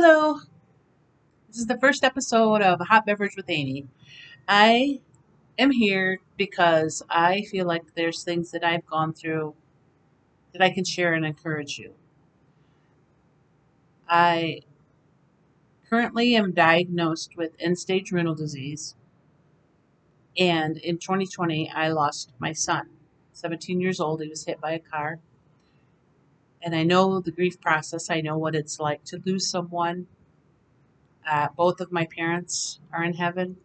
Hello, this is the first episode of Hot Beverage with Amy. I am here because I feel like there's things that I've gone through that I can share and encourage you. I currently am diagnosed with end stage renal disease, and in 2020, I lost my son. 17 years old, he was hit by a car, and I know the grief process. I know what it's like to lose someone. Both of my parents are in heaven.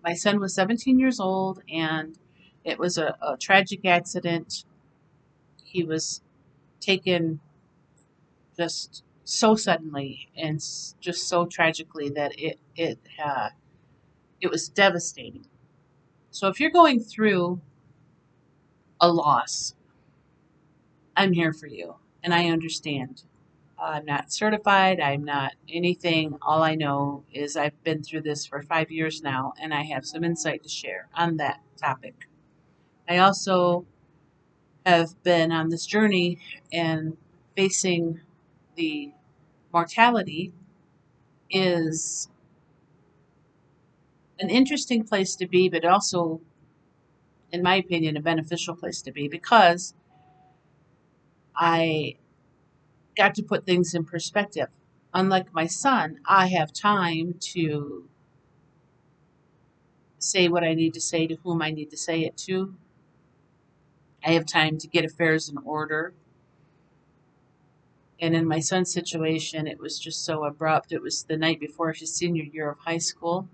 My son was 17 years old, and it was a tragic accident. He was taken just so suddenly and just so tragically that it was devastating. So if you're going through a loss, I'm here for you, and I understand. I'm not certified. I'm not anything. All I know is I've been through this for 5 years now, and I have some insight to share on that topic. I also have been on this journey and facing the mortality is an interesting place to be, but also, in my opinion, a beneficial place to be because I got to put things in perspective. Unlike my son, I have time to say what I need to say to whom I need to say it to. I have time to get affairs in order. And in my son's situation, it was just so abrupt. It was the night before his senior year of high school.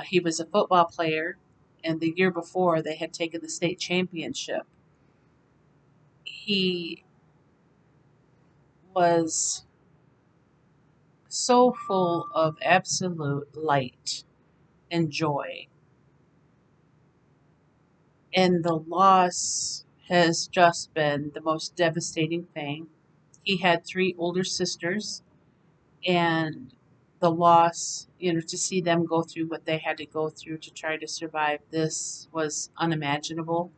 He was a football player, and the year before they had taken the state championship. He was so full of absolute light and joy. And the loss has just been the most devastating thing. He had three older sisters, and the loss, to see them go through what they had to go through to try to survive this was unimaginable.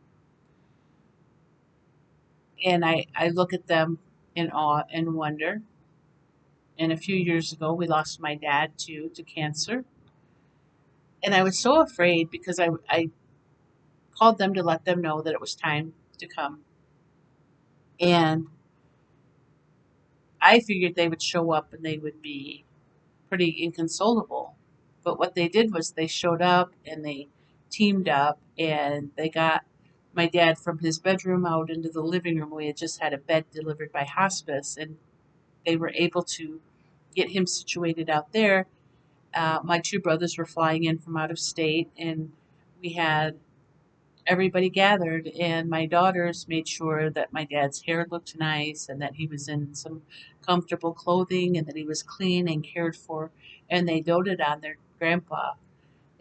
And I look at them in awe and wonder. And a few years ago, we lost my dad to cancer. And I was so afraid because I called them to let them know that it was time to come. And I figured they would show up and they would be pretty inconsolable. But what they did was they showed up and they teamed up and they got my dad from his bedroom out into the living room. We had just had a bed delivered by hospice, and they were able to get him situated out there. My two brothers were flying in from out of state, and we had everybody gathered. And my daughters made sure that my dad's hair looked nice and that he was in some comfortable clothing and that he was clean and cared for. And they doted on their grandpa.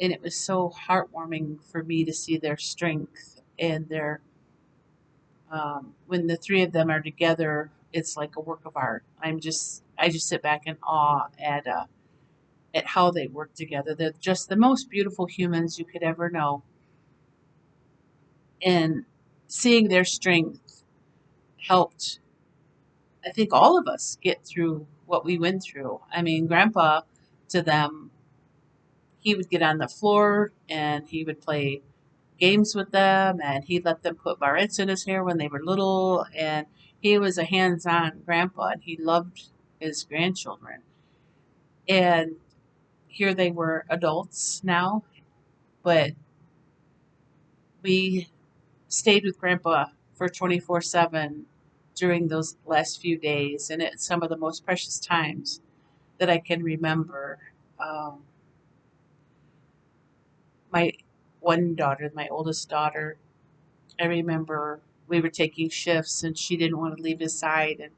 And it was so heartwarming for me to see their strength and their when the three of them are together, it's like a work of art. I just sit back in awe at how they work together. They're just the most beautiful humans you could ever know. And seeing their strength helped, I think, all of us get through what we went through. I mean, Grandpa, to them, he would get on the floor and he would play games with them, and he let them put barrettes in his hair when they were little. And he was a hands on grandpa, and he loved his grandchildren. And here they were adults now, but we stayed with Grandpa for 24/7 during those last few days, and it's some of the most precious times that I can remember. Um, my one daughter, my oldest daughter, I remember we were taking shifts, and she didn't want to leave his side, and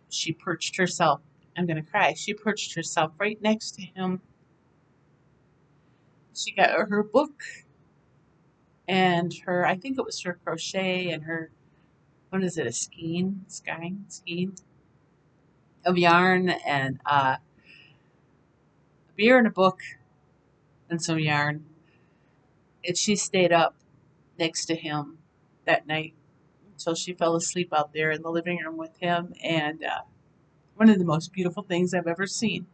she perched herself. I'm going to cry. She perched herself right next to him. She got her book and her, I think it was her crochet and her, what is it, a skein of yarn and a beer and a book and some yarn. And she stayed up next to him that night until she fell asleep out there in the living room with him. And one of the most beautiful things I've ever seen.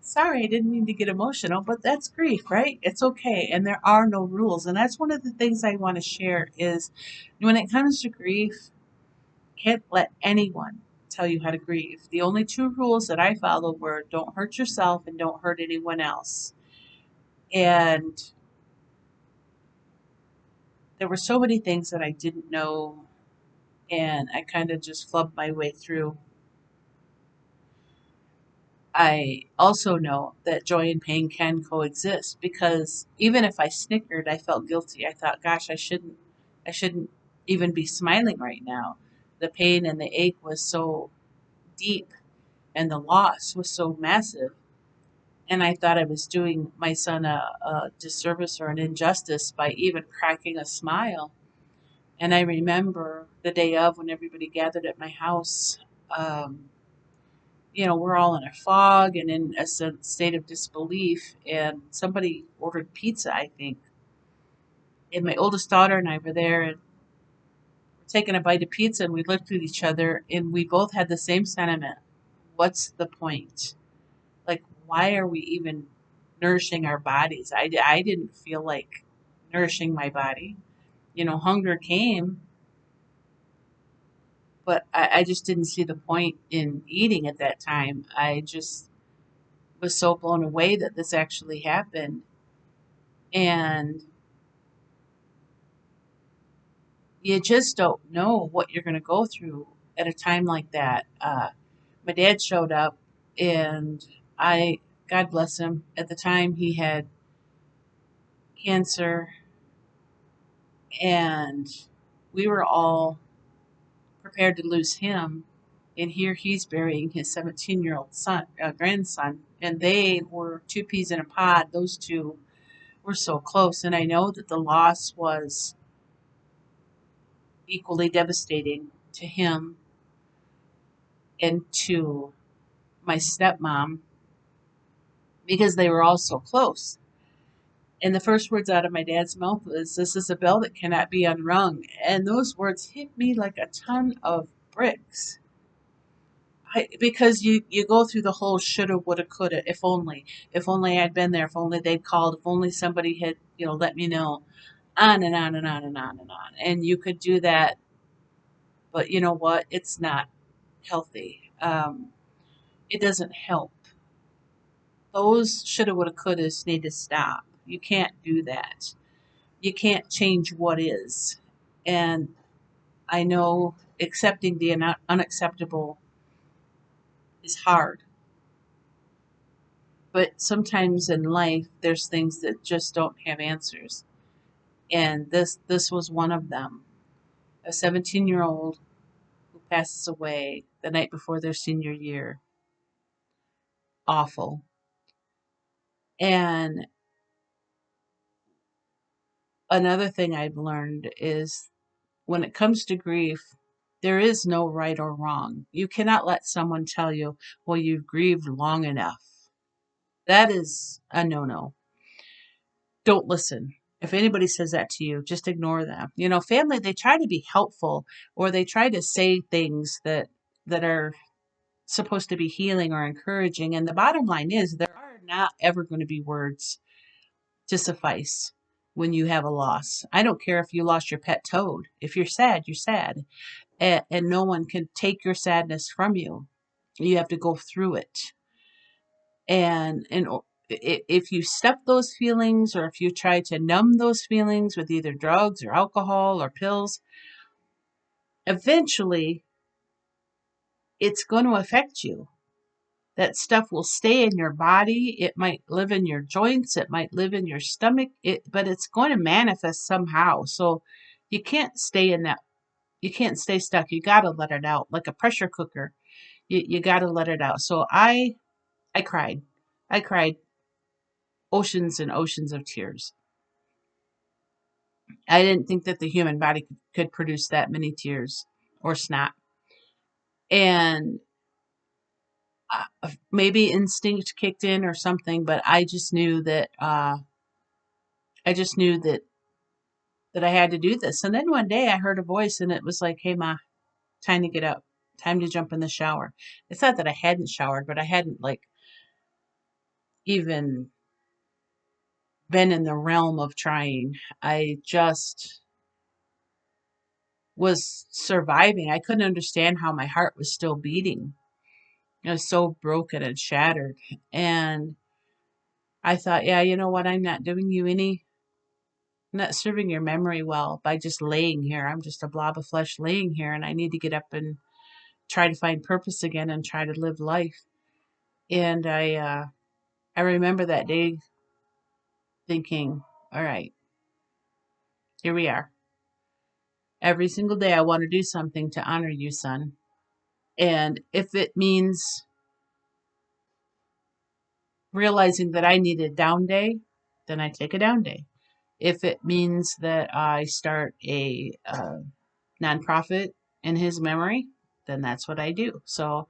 Sorry, I didn't mean to get emotional, but that's grief, right? It's okay, and there are no rules, and that's one of the things I want to share is when it comes to grief, can't let anyone tell you how to grieve. The only two rules that I followed were don't hurt yourself and don't hurt anyone else. And there were so many things that I didn't know, and I kind of just flubbed my way through. I also know that joy and pain can coexist because even if I snickered, I felt guilty. I thought, gosh, I shouldn't even be smiling right now. The pain and the ache was so deep and the loss was so massive. And I thought I was doing my son a disservice or an injustice by even cracking a smile. And I remember the day of when everybody gathered at my house. Um, we're all in a fog and in a state of disbelief. And somebody ordered pizza, I think. And my oldest daughter and I were there and we're taking a bite of pizza, and we looked at each other and we both had the same sentiment. What's the point? Like, why are we even nourishing our bodies? I didn't feel like nourishing my body. Hunger came, but I just didn't see the point in eating at that time. I just was so blown away that this actually happened. And you just don't know what you're going to go through at a time like that. My dad showed up, and God bless him, at the time he had cancer, and we were all prepared to lose him. And here he's burying his 17-year-old son, grandson, and they were two peas in a pod. Those two were so close, and I know that the loss was equally devastating to him and to my stepmom because they were all so close. And the first words out of my dad's mouth was, "This is a bell that cannot be unrung." And those words hit me like a ton of bricks. Because you go through the whole shoulda, woulda, coulda, if only I'd been there, if only they'd called, if only somebody had, let me know, on and on and on and on and on. And you could do that, but you know what? It's not healthy. It doesn't help. Those shoulda, woulda, couldas need to stop. You can't do that. You can't change what is. And I know accepting the unacceptable is hard, but sometimes in life there's things that just don't have answers. And this was one of them. A 17-year-old who passes away the night before their senior year. Awful. And another thing I've learned is when it comes to grief, there is no right or wrong. You cannot let someone tell you, well, you've grieved long enough. That is a no no. Don't listen. If anybody says that to you, just ignore them. Family, they try to be helpful or they try to say things that are supposed to be healing or encouraging. And the bottom line is there are not ever going to be words to suffice when you have a loss. I don't care if you lost your pet toad. If you're sad, you're sad. And no one can take your sadness from you. You have to go through it. And if you stuff those feelings or if you try to numb those feelings with either drugs or alcohol or pills, eventually it's going to affect you. That stuff will stay in your body. It might live in your joints. It might live in your stomach. But it's going to manifest somehow. So you can't stay in that. You can't stay stuck. You got to let it out like a pressure cooker. You got to let it out. So I cried. I cried oceans and oceans of tears. I didn't think that the human body could produce that many tears or snot. And maybe instinct kicked in or something, but I just knew that I had to do this. And then one day I heard a voice and it was like, "Hey, Ma, time to get up. Time to jump in the shower. It's not that I hadn't showered, but I hadn't like even been in the realm of trying. I just was surviving. I couldn't understand how my heart was still beating. It was so broken and shattered. And I thought, yeah, you know what? I'm not doing you any, I'm not serving your memory well by just laying here. I'm just a blob of flesh laying here, and I need to get up and try to find purpose again and try to live life. And I remember that day thinking, all right, here we are. Every single day I want to do something to honor you, son. And if it means realizing that I need a down day, then I take a down day. If it means that I start a nonprofit in his memory, then that's what I do. So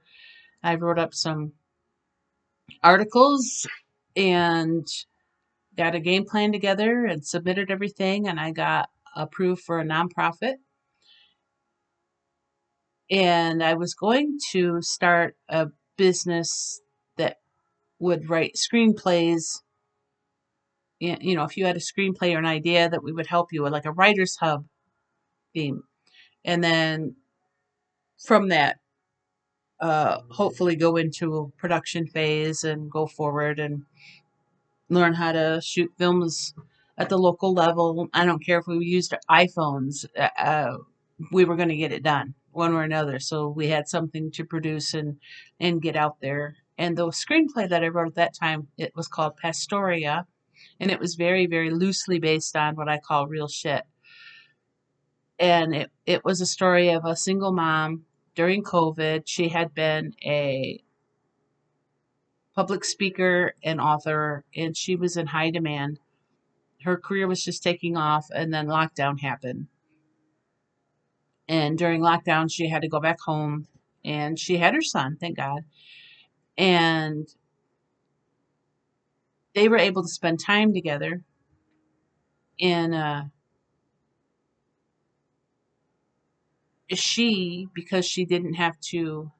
I wrote up some articles and got a game plan together and submitted everything, and I got approved for a nonprofit. And I was going to start a business that would write screenplays. You know, if you had a screenplay or an idea, that we would help you with, like a writer's hub theme. And then from that, hopefully go into production phase and go forward and learn how to shoot films at the local level. I don't care if we used iPhones. We were going to get it done one way or another. So we had something to produce and get out there. And the screenplay that I wrote at that time, it was called Pastoria, and it was very, very loosely based on what I call real shit. And it was a story of a single mom during COVID. She had been a public speaker and author, and she was in high demand. Her career was just taking off, and then lockdown happened. And during lockdown, she had to go back home, and she had her son, thank God. And they were able to spend time together. And she, because she didn't have to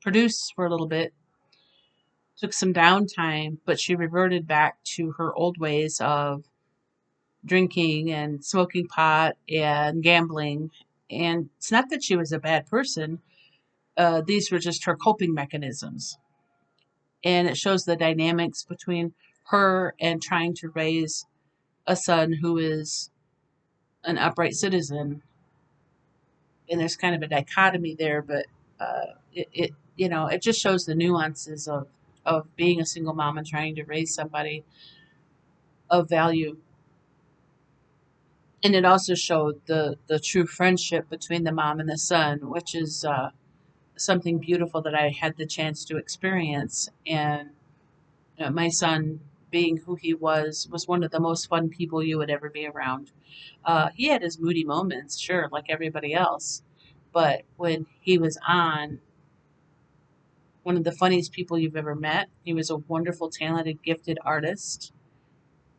produce for a little bit, took some downtime, but she reverted back to her old ways of drinking and smoking pot and gambling. And it's not that she was a bad person, these were just her coping mechanisms. And it shows the dynamics between her and trying to raise a son who is an upright citizen. And there's kind of a dichotomy there, but it you know, it just shows the nuances of being a single mom and trying to raise somebody of value. And it also showed the true friendship between the mom and the son, which is something beautiful that I had the chance to experience. And my son, being who he was one of the most fun people you would ever be around. He had his moody moments, sure, like everybody else, but when he was on, one of the funniest people you've ever met. He was a wonderful, talented, gifted artist,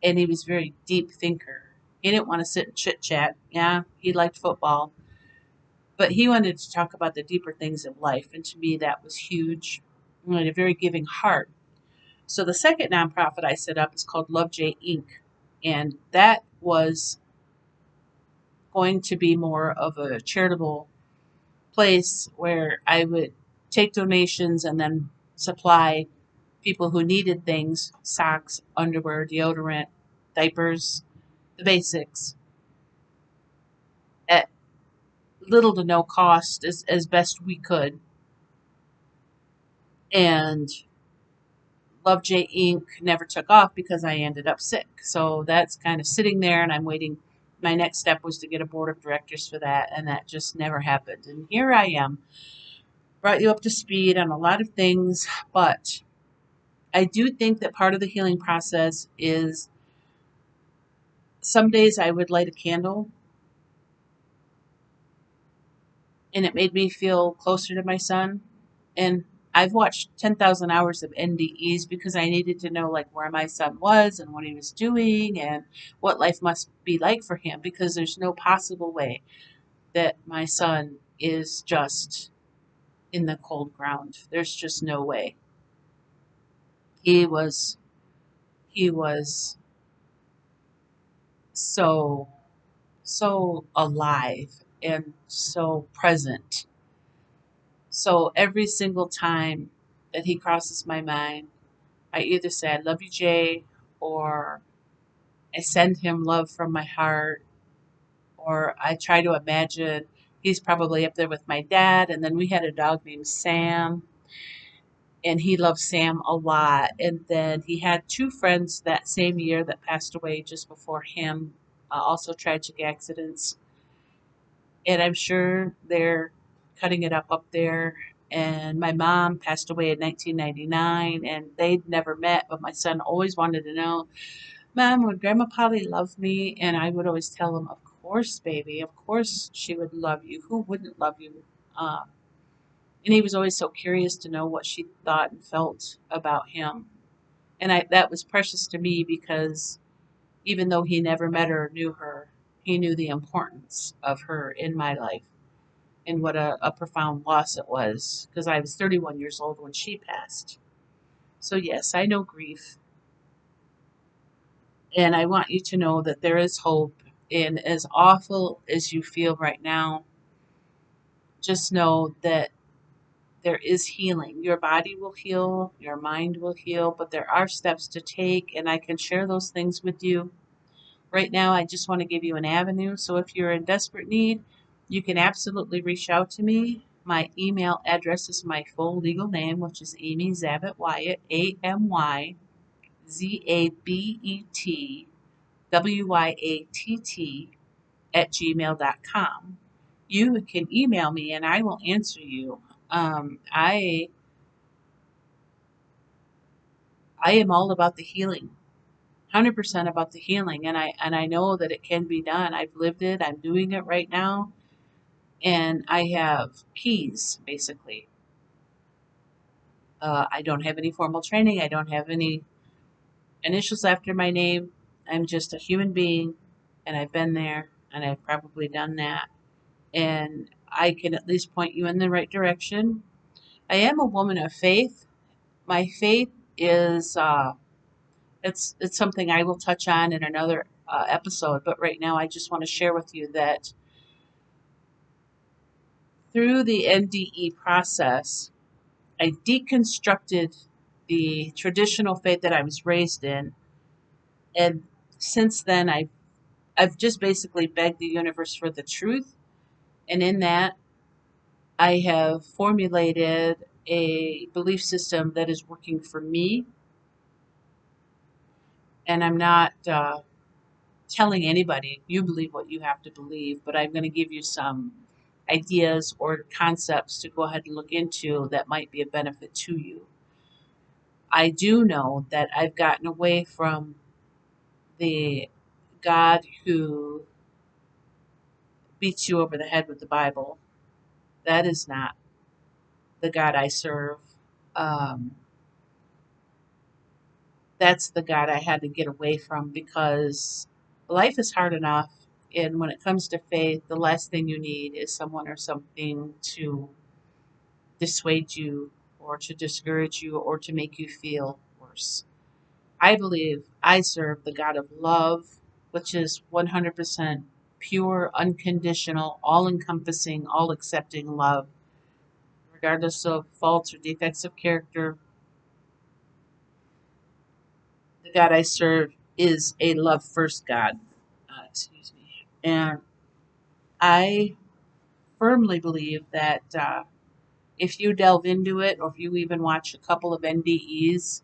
and he was a very deep thinker. He didn't want to sit and chit chat. Yeah, he liked football, but he wanted to talk about the deeper things of life, and to me, that was huge. He had a very giving heart. So the second nonprofit I set up is called Love J Inc., and that was going to be more of a charitable place where I would take donations and then supply people who needed things: socks, underwear, deodorant, diapers, the basics, at little to no cost as best we could. And Love J Inc. never took off because I ended up sick. So that's kind of sitting there, and I'm waiting. My next step was to get a board of directors for that, and that just never happened. And here I am, brought you up to speed on a lot of things, but I do think that part of the healing process is some days I would light a candle and it made me feel closer to my son. And I've watched 10,000 hours of NDEs because I needed to know like where my son was and what he was doing and what life must be like for him, because there's no possible way that my son is just in the cold ground. There's just no way. He was he was so so alive and so present. So every single time that he crosses my mind, I either say I love you, Jay, or I send him love from my heart, or I try to imagine he's probably up there with my dad. And then we had a dog named Sam, and he loved Sam a lot. And then he had two friends that same year that passed away just before him, also tragic accidents. And I'm sure they're cutting it up there. And my mom passed away in 1999, and they'd never met, but my son always wanted to know, Mom, would Grandma Polly love me? And I would always tell him, Of course, baby, of course she would love you. Who wouldn't love you? And he was always so curious to know what she thought and felt about him. And that was precious to me because even though he never met her or knew her, he knew the importance of her in my life and what a profound loss it was because I was 31 years old when she passed. So, yes, I know grief. And I want you to know that there is hope. And as awful as you feel right now, just know that there is healing. Your body will heal, your mind will heal, but there are steps to take, and I can share those things with you. Right now, I just want to give you an avenue. So if you're in desperate need, you can absolutely reach out to me. My email address is my full legal name, which is Amy Zabet Wyatt, AmyZabetWyatt @gmail.com. You can email me and I will answer you. I am all about the healing, 100% about the healing, and I know that it can be done. I've lived it. I'm doing it right now, and I have keys basically. I don't have any formal training. I don't have any initials after my name. I'm just a human being, and I've been there, and I've probably done that, and I can at least point you in the right direction. I am a woman of faith. My faith is it's something I will touch on in another episode, but right now I just want to share with you that through the NDE process, I deconstructed the traditional faith that I was raised in, and since then I've just basically begged the universe for the truth, and in that I have formulated a belief system that is working for me, and I'm not telling anybody you believe what you have to believe, but I'm going to give you some ideas or concepts to go ahead and look into that might be a benefit to you. I do know that I've gotten away from the God who beats you over the head with the Bible. That is not the God I serve. Um, that's the God I had to get away from because life is hard enough. And when it comes to faith, the last thing you need is someone or something to dissuade you or to discourage you or to make you feel worse. I believe I serve the God of love, which is 100% pure, unconditional, all encompassing, all accepting love, regardless of faults or defects of character. The God I serve is a love first God. Excuse me. And I firmly believe that if you delve into it, or if you even watch a couple of NDEs,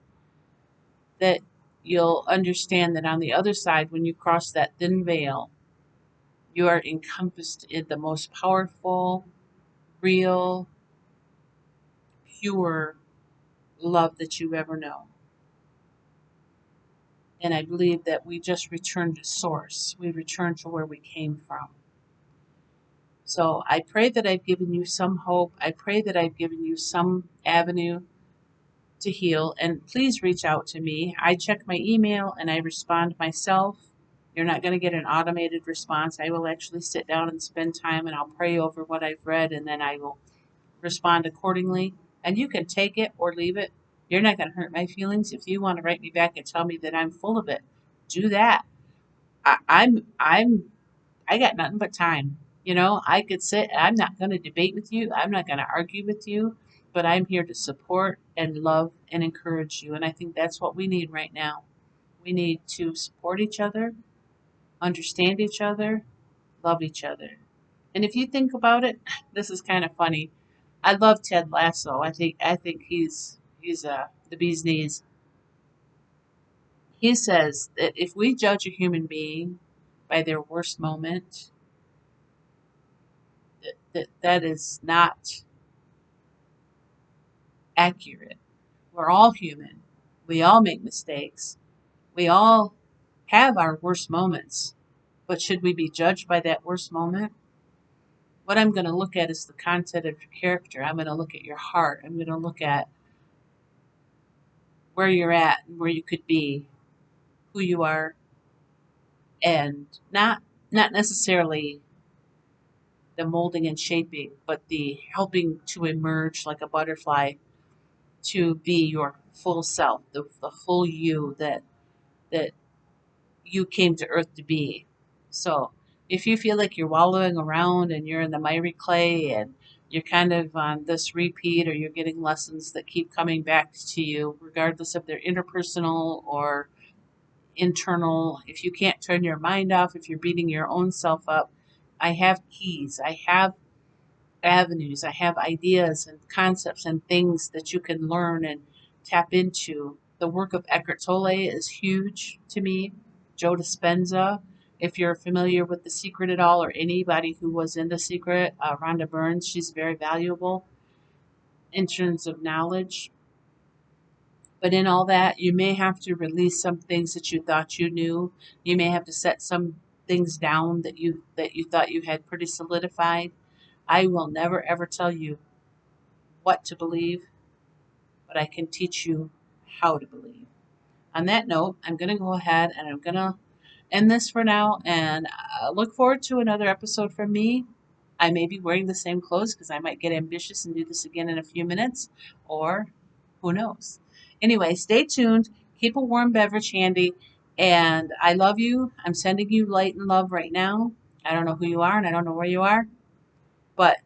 that you'll understand that on the other side, when you cross that thin veil, you are encompassed in the most powerful, real, pure love that you ever know. And I believe that we just return to source. We return to where we came from. So I pray that I've given you some hope. I pray that I've given you some avenue to heal. And please reach out to me. I check my email and I respond myself. You're not going to get an automated response. I will actually sit down and spend time and I'll pray over what I've read and then I will respond accordingly. And you can take it or leave it. You're not going to hurt my feelings. If you want to write me back and tell me that I'm full of it, do that. I got nothing but time. I could sit. I'm not going to debate with you. I'm not going to argue with you. But I'm here to support and love and encourage you. And I think that's what we need right now. We need to support each other, understand each other, love each other. And if you think about it, this is kind of funny. I love Ted Lasso. I think he's the bee's knees. He says that if we judge a human being by their worst moment, that is not accurate. We're all human. We all make mistakes. We all have our worst moments. But should we be judged by that worst moment? What I'm going to look at is the content of your character. I'm going to look at your heart. I'm going to look at where you're at and where you could be, who you are, and not necessarily the molding and shaping, but the helping to emerge like a butterfly to be your full self, the full you that you came to earth to be. So if you feel like you're wallowing around and you're in the miry clay and you're kind of on this repeat, or you're getting lessons that keep coming back to you, regardless if they're interpersonal or internal, if you can't turn your mind off, if you're beating your own self up, I have keys. I have avenues. I have ideas and concepts and things that you can learn and tap into. The work of Eckhart Tolle is huge to me. Joe Dispenza, if you're familiar with The Secret at all, or anybody who was in The Secret, Rhonda Burns, she's very valuable in terms of knowledge. But in all that, you may have to release some things that you thought you knew. You may have to set some things down that you thought you had pretty solidified. I will never ever tell you what to believe, but I can teach you how to believe. On that note, I'm going to go ahead and I'm going to end this for now, and look forward to another episode from me. I may be wearing the same clothes because I might get ambitious and do this again in a few minutes, or who knows. Anyway, stay tuned. Keep a warm beverage handy, and I love you. I'm sending you light and love right now. I don't know who you are and I don't know where you are, but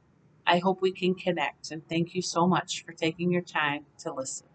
I hope we can connect. And thank you so much for taking your time to listen.